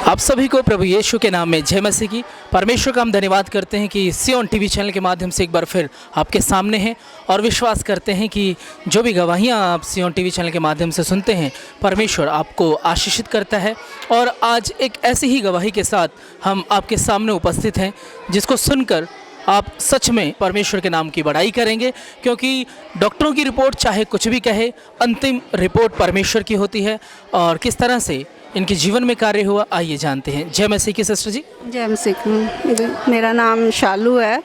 आप सभी को प्रभु यीशु के नाम में जय मसीह की। परमेश्वर का हम धन्यवाद करते हैं कि सियोन टीवी चैनल के माध्यम से एक बार फिर आपके सामने हैं और विश्वास करते हैं कि जो भी गवाहियाँ आप सियोन टीवी चैनल के माध्यम से सुनते हैं परमेश्वर आपको आशीषित करता है। और आज एक ऐसी ही गवाही के साथ हम आपके सामने उपस्थित हैं जिसको सुनकर आप सच में परमेश्वर के नाम की बड़ाई करेंगे, क्योंकि डॉक्टरों की रिपोर्ट चाहे कुछ भी कहे, अंतिम रिपोर्ट परमेश्वर की होती है। और किस तरह से इनके जीवन में कार्य हुआ, आइए जानते हैं। जय मसीह की सिस्टर जी। जय मसीह। मेरा नाम शालू है,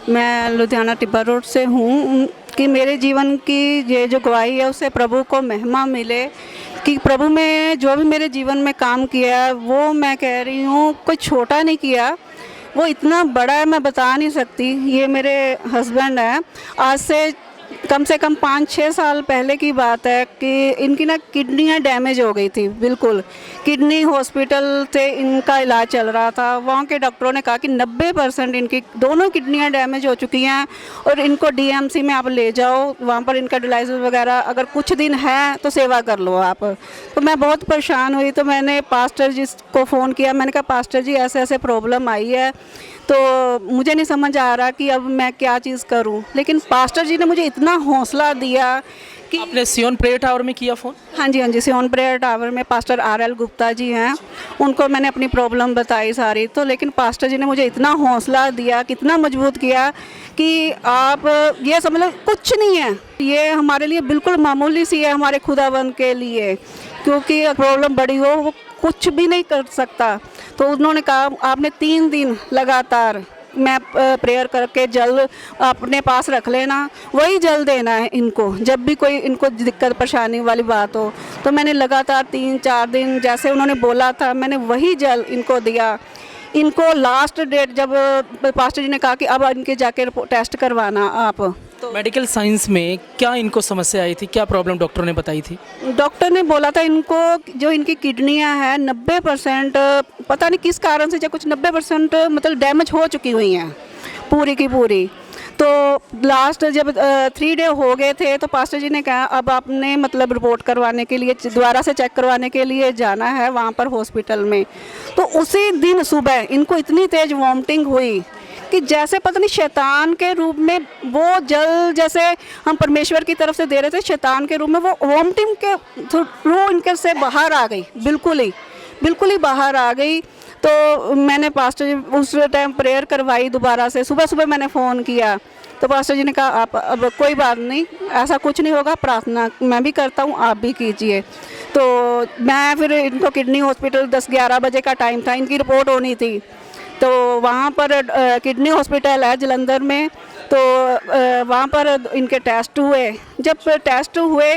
मैं लुधियाना टिब्बा रोड से हूँ। कि मेरे जीवन की ये जो गवाही है उससे प्रभु को महिमा मिले कि प्रभु में जो भी मेरे जीवन में काम किया है वो मैं कह रही हूँ कोई छोटा नहीं किया, वो इतना बड़ा है मैं बता नहीं सकती। ये मेरे हस्बैंड है, आज से कम 5-6 साल पहले की बात है कि इनकी ना किडनियाँ डैमेज हो गई थी। बिल्कुल किडनी हॉस्पिटल से इनका इलाज चल रहा था। वहाँ के डॉक्टरों ने कहा कि 90% इनकी दोनों किडनियाँ डैमेज हो चुकी हैं और इनको डीएमसी में आप ले जाओ, वहाँ पर इनका डायलिसिस वगैरह अगर कुछ दिन है तो सेवा कर लो आप। तो मैं बहुत परेशान हुई, तो मैंने पास्टर जी को फ़ोन किया। मैंने कहा पास्टर जी ऐसे ऐसे प्रॉब्लम आई है, तो मुझे नहीं समझ आ रहा कि अब मैं क्या चीज़ करूं। लेकिन पास्टर जी ने मुझे इतना हौसला दिया कि आपने सियोन प्रेयर टावर में किया फ़ोन? हाँ जी, सियोन प्रेयर टावर में पास्टर RL गुप्ता जी हैं, उनको मैंने अपनी प्रॉब्लम बताई सारी। तो लेकिन पास्टर जी ने मुझे इतना हौसला दिया, कितना मजबूत किया कि आप ये समझ लो कुछ नहीं है, ये हमारे लिए बिल्कुल मामूली सी है हमारे खुदाबंद के लिए, क्योंकि प्रॉब्लम बड़ी हो वो कुछ भी नहीं कर सकता। तो उन्होंने कहा आपने 3 दिन लगातार मैं प्रेयर करके जल अपने पास रख लेना, वही जल देना है इनको जब भी कोई इनको दिक्कत परेशानी वाली बात हो। तो मैंने लगातार 3-4 दिन जैसे उन्होंने बोला था मैंने वही जल इनको दिया। इनको लास्ट डेट जब पास्टर जी ने कहा कि अब इनके जाके टेस्ट करवाना आप, तो मेडिकल साइंस में क्या इनको समस्या आई थी, क्या प्रॉब्लम डॉक्टरों ने बताई थी? डॉक्टर ने बोला था इनको जो इनकी किडनियां हैं 90% पता नहीं किस कारण से, कुछ 90% मतलब डैमेज हो चुकी हुई हैं पूरी की पूरी। तो लास्ट जब 3 डे हो गए थे तो पास्टर जी ने कहा अब आपने मतलब रिपोर्ट करवाने के लिए दोबारा से चेक करवाने के लिए जाना है वहाँ पर हॉस्पिटल में। तो उसी दिन सुबह इनको इतनी तेज़ वॉमिटिंग हुई कि जैसे पता नहीं शैतान के रूप में वो जल जैसे हम परमेश्वर की तरफ से दे रहे थे, शैतान के रूप में वो वॉमिटिंग के थ्रू इनके से बाहर आ गई, बिल्कुल ही बाहर आ गई। तो मैंने पास्टर जी उस टाइम प्रेयर करवाई दोबारा से, सुबह मैंने फ़ोन किया तो पास्टर जी ने कहा आप अब कोई बात नहीं, ऐसा कुछ नहीं होगा, प्रार्थना मैं भी करता हूँ आप भी कीजिए। तो मैं फिर इनको किडनी हॉस्पिटल 10-11 बजे का टाइम था, इनकी रिपोर्ट होनी थी। तो वहाँ पर किडनी हॉस्पिटल है जलंधर में, तो वहाँ पर इनके टेस्ट हुए। जब टेस्ट हुए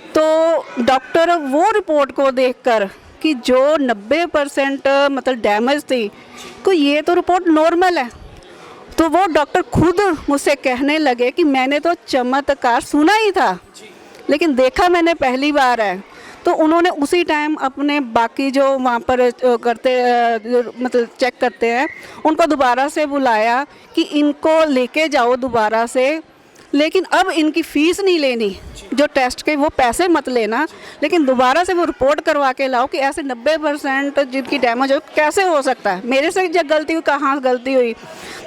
तो डॉक्टर वो रिपोर्ट को देखकर कि जो 90% मतलब डैमेज थी, तो ये तो रिपोर्ट नॉर्मल है। तो वो डॉक्टर खुद मुझसे कहने लगे कि मैंने तो चमत्कार सुना ही था लेकिन देखा मैंने पहली बार है। तो उन्होंने उसी टाइम अपने बाकी जो वहाँ पर करते मतलब चेक करते हैं उनको दोबारा से बुलाया कि इनको लेके जाओ दोबारा से, लेकिन अब इनकी फ़ीस नहीं लेनी, जो टेस्ट के वो पैसे मत लेना, लेकिन दोबारा से वो रिपोर्ट करवा के लाओ कि ऐसे 90% जिनकी डैमेज हो कैसे हो सकता है, मेरे से जब गलती हुई कहाँ गलती हुई।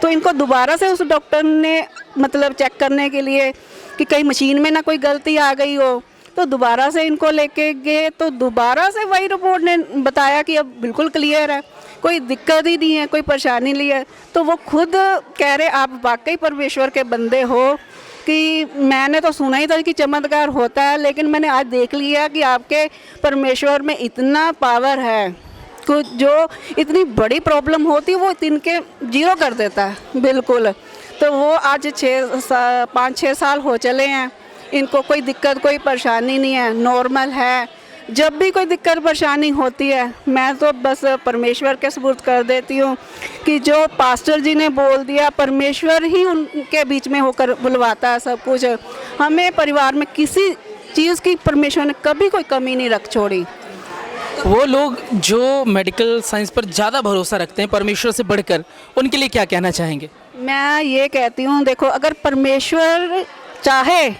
तो इनको दोबारा से उस डॉक्टर ने मतलब चेक करने के लिए कि कहीं मशीन में ना कोई गलती आ गई हो, तो दोबारा से इनको लेके गए तो दोबारा से वही रिपोर्ट ने बताया कि अब बिल्कुल क्लियर है, कोई दिक्कत ही नहीं है, कोई परेशानी नहीं है। तो वो खुद कह रहे आप वाकई परमेश्वर के बंदे हो, कि मैंने तो सुना ही था कि चमत्कार होता है, लेकिन मैंने आज देख लिया कि आपके परमेश्वर में इतना पावर है कि जो इतनी बड़ी प्रॉब्लम होती है वो इनके जीरो कर देता है बिल्कुल। तो वो आज 5-6 साल हो चले हैं, इनको कोई दिक्कत कोई परेशानी नहीं है, नॉर्मल है। जब भी कोई दिक्कत परेशानी होती है मैं तो बस परमेश्वर के सुपुर्द कर देती हूँ कि जो पास्टर जी ने बोल दिया, परमेश्वर ही उनके बीच में होकर बुलवाता है सब कुछ। हमें परिवार में किसी चीज़ की परमेश्वर ने कभी कोई कमी नहीं रख छोड़ी। वो लोग जो मेडिकल साइंस पर ज़्यादा भरोसा रखते हैं परमेश्वर से बढ़कर, उनके लिए क्या कहना चाहेंगे? मैं ये कहती हूँ देखो, अगर परमेश्वर चाहे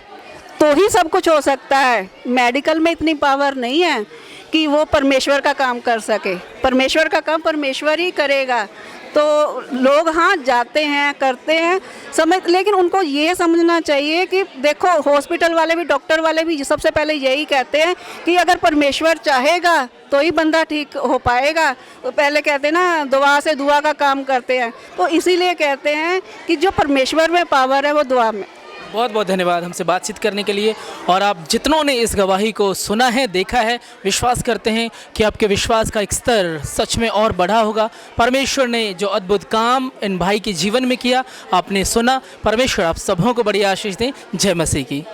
तो ही सब कुछ हो सकता है। मेडिकल में इतनी पावर नहीं है कि वो परमेश्वर का काम कर सके। परमेश्वर का काम परमेश्वर ही करेगा। तो लोग हाँ जाते हैं, करते हैं, समझ, लेकिन उनको ये समझना चाहिए कि देखो हॉस्पिटल वाले भी, डॉक्टर वाले भी सबसे पहले यही कहते हैं कि अगर परमेश्वर चाहेगा तो ही बंदा ठीक हो पाएगा। तो पहले कहते हैं ना, दुआ से दुआ का काम करते हैं, तो इसीलिए कहते हैं कि जो परमेश्वर में पावर है वो दुआ में। बहुत बहुत धन्यवाद हमसे बातचीत करने के लिए। और आप जितनों ने इस गवाही को सुना है, देखा है, विश्वास करते हैं कि आपके विश्वास का एक स्तर सच में और बढ़ा होगा। परमेश्वर ने जो अद्भुत काम इन भाई के जीवन में किया आपने सुना। परमेश्वर आप सबों को बड़ी आशीष दें। जय मसीह की।